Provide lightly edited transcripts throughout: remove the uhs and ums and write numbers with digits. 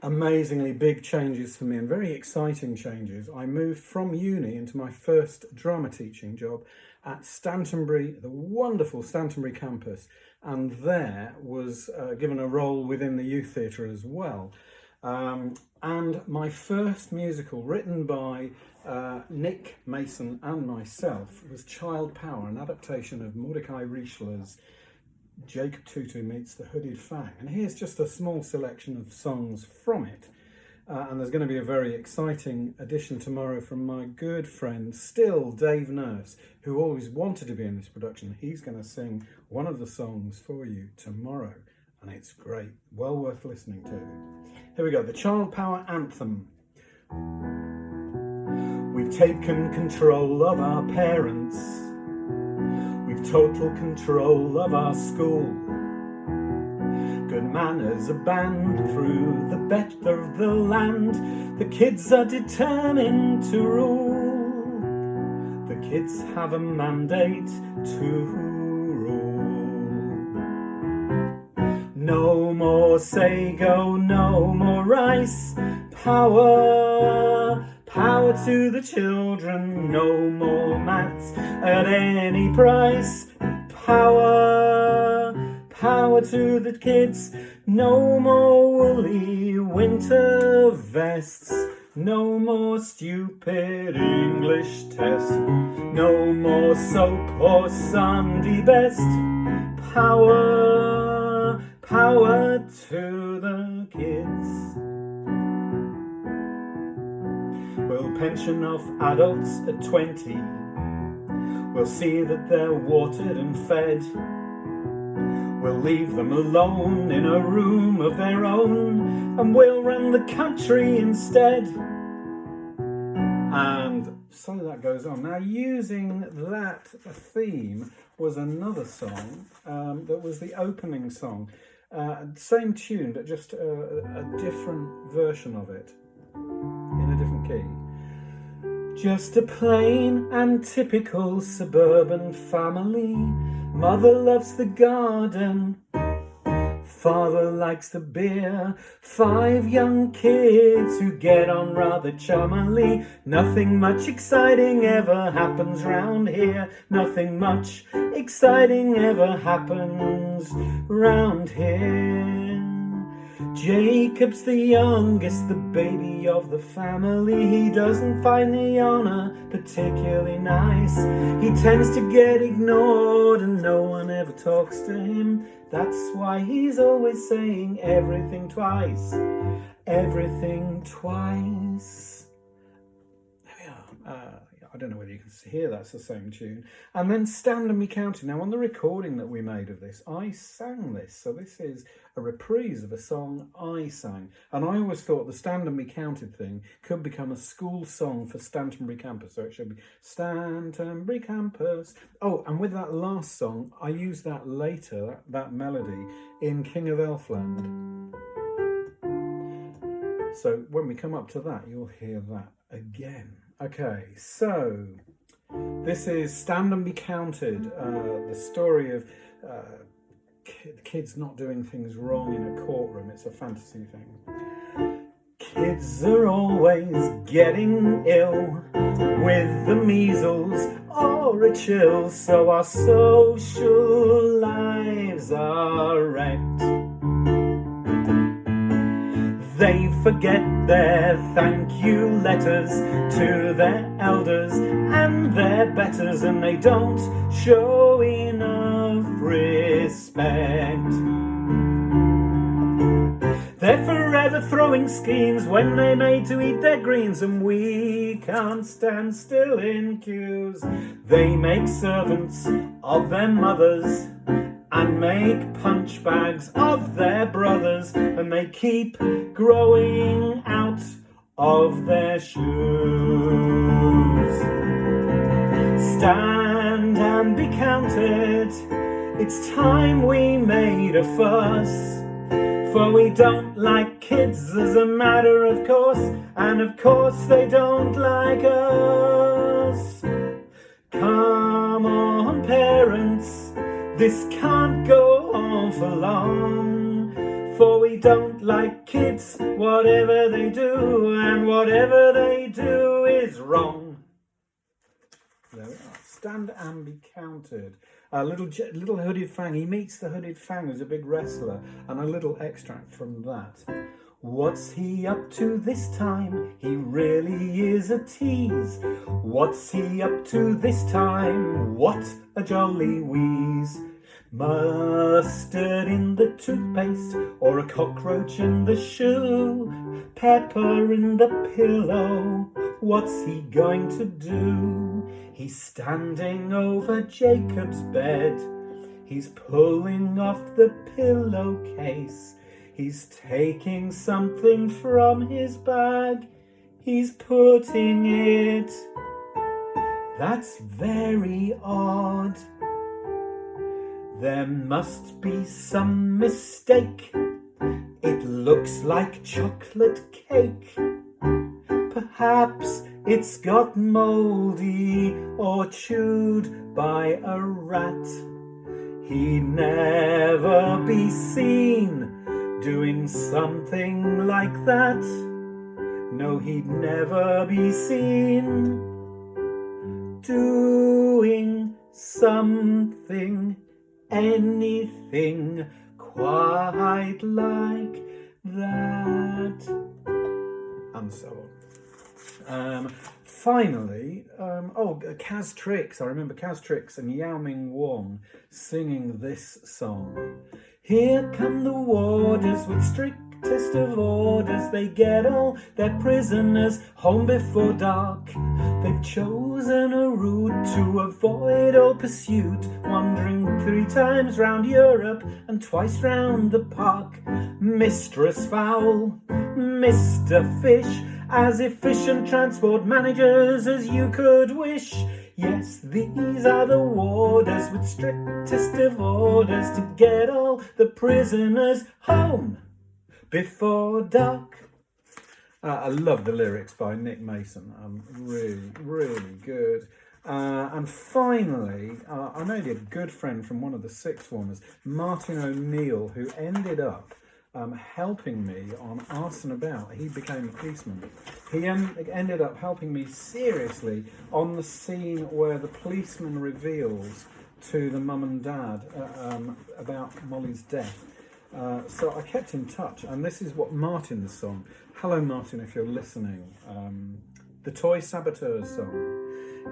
amazingly big changes for me and very exciting changes. I moved from uni into my first drama teaching job at Stantonbury, the wonderful Stantonbury Campus, and there was given a role within the youth theatre as well. And my first musical, written by Nick Mason and myself, was Child Power, an adaptation of Mordecai Richler's Jacob Tutu Meets the Hooded Fang. And here's just a small selection of songs from it. And there's going to be a very exciting addition tomorrow from my good friend, still Dave Nurse, who always wanted to be in this production. He's going to sing one of the songs for you tomorrow, and it's great, well worth listening to. Here we go, the Child Power Anthem. We've taken control of our parents. We've total control of our school. Good manners are banned through the better of the land. The kids are determined to rule. The kids have a mandate to rule. No more Sago, no more rice. Power, power to the children. No more maths at any price. Power, power to the kids. No more woolly winter vests. No more stupid English tests. No more soap or Sunday best. Power, power to the kids. We'll pension off adults at 20. We'll see that they're watered and fed. We'll leave them alone in a room of their own, and we'll run the country instead. And so that goes on. Now, using that theme was another song that was the opening song. Same tune, but just a different version of it in a different key. Just a plain and typical suburban family. Mother loves the garden, father likes the beer. 5 young kids who get on rather charmingly. Nothing much exciting ever happens round here. Nothing much exciting ever happens round here. Jacob's the youngest, the baby of the family. He doesn't find the honour particularly nice. He tends to get ignored and no one ever talks to him. That's why he's always saying everything twice. Everything twice. There we are. I don't know whether you can hear that's the same tune. And then Stantonbury County. Now, on the recording that we made of this, I sang this. So this is a reprise of a song I sang. And I always thought the Stantonbury County thing could become a school song for Stantonbury Campus. So it should be Stantonbury Campus. Oh, and with that last song, I used that later, that melody, in King of Elfland. So when we come up to that, you'll hear that again. Okay, so this is Stantonbury Counted, the story of kids not doing things wrong in a courtroom. It's a fantasy thing. Kids are always getting ill with the measles or a chill, so our social lives are wrecked. They forget their thank you letters to their elders and their betters, and they don't show enough respect. They're forever throwing schemes when they're made to eat their greens, and we can't stand still in queues. They make servants of their mothers and make punch bags of their brothers, and they keep growing out of their shoes. Stand and be counted. It's time we made a fuss, for we don't like kids as a matter of course, and of course they don't like us. Come on, parents, this can't go on for long. For we don't like kids, whatever they do, and whatever they do is wrong. There we are. Stand and be counted. Little hooded Fang. He meets the hooded Fang, who's a big wrestler, and a little extract from that. What's he up to this time? He really is a tease. What's he up to this time? What a jolly wheeze. Mustard in the toothpaste, or a cockroach in the shoe, pepper in the pillow. What's he going to do? He's standing over Jacob's bed. He's pulling off the pillowcase. He's taking something from his bag. He's putting it. That's very odd. There must be some mistake. It looks like chocolate cake. Perhaps it's got mouldy or chewed by a rat. He'd never be seen doing something like that. No, he'd never be seen doing something, anything quite like that. And so on. Finally, Kaz Tricks. I remember Kaz Tricks and Yao Ming Wong singing this song. Here come the warders with strictest of orders. They get all their prisoners home before dark. They've chosen a route to avoid all pursuit, wandering 3 times round Europe and twice round the park. Mistress Fowl, Mr. Fish, as efficient transport managers as you could wish. Yes, these are the warders with strictest of orders to get all the prisoners home before dark. I love the lyrics by Nick Mason. Really, really good. And finally, I made a good friend from one of the sixth formers, Martin O'Neill, who ended up helping me on Arson About. He became a policeman. He ended up helping me seriously on the scene where the policeman reveals to the mum and dad about Molly's death. So I kept in touch, and this is what Martin's song. Hello Martin, if you're listening. The Toy Sabbath song.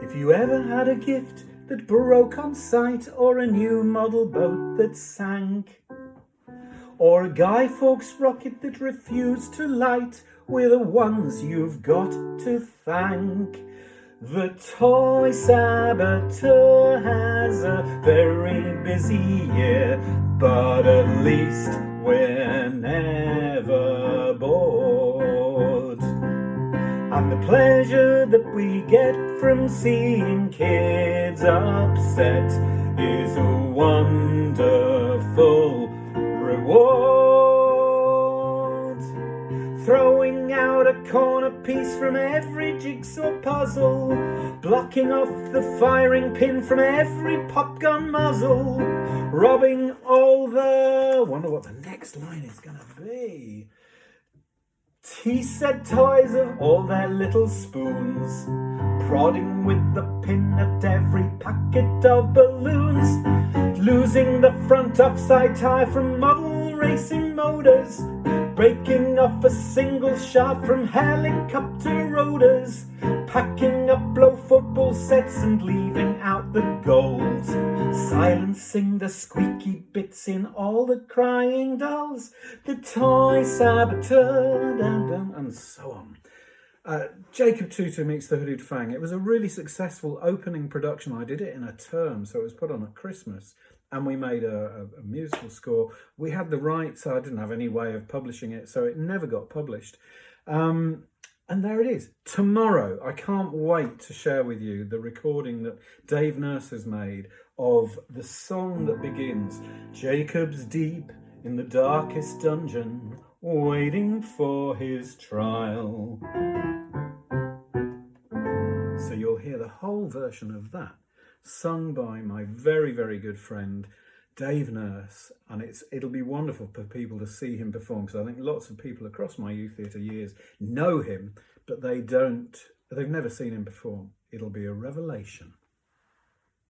If you ever had a gift that broke on sight, or a new model boat that sank, or a Guy Fawkes rocket that refused to light, we're the ones you've got to thank. The Toy Saboteur has a very busy year, but at least we're never bored. And the pleasure that we get from seeing kids upset is a wonderful reward. Throwing out a corner piece from every jigsaw puzzle, blocking off the firing pin from every popgun muzzle, robbing all the... wonder what the next line is gonna be. Tea-set toys of all their little spoons, prodding with the pin at every packet of balloons, losing the front offside tire from model racing motors, breaking off a single shaft from helicopter rotors, packing up blow football sets and leaving out the goals, silencing the squeaky bits in all the crying dolls, the Toy Saboteur, dun, dun, and so on. Jacob Tutu meets the Hooded Fang. It was a really successful opening production. I did it in a term, so it was put on at Christmas. And we made a musical score. We had the rights. I didn't have any way of publishing it, so it never got published. And there it is. Tomorrow, I can't wait to share with you the recording that Dave Nurse has made of the song that begins, Jacob's deep in the darkest dungeon, waiting for his trial. So you'll hear the whole version of that, sung by my very, very good friend, Dave Nurse, and it'll be wonderful for people to see him perform, because I think lots of people across my youth theatre years know him, but they've never seen him perform. It'll be a revelation.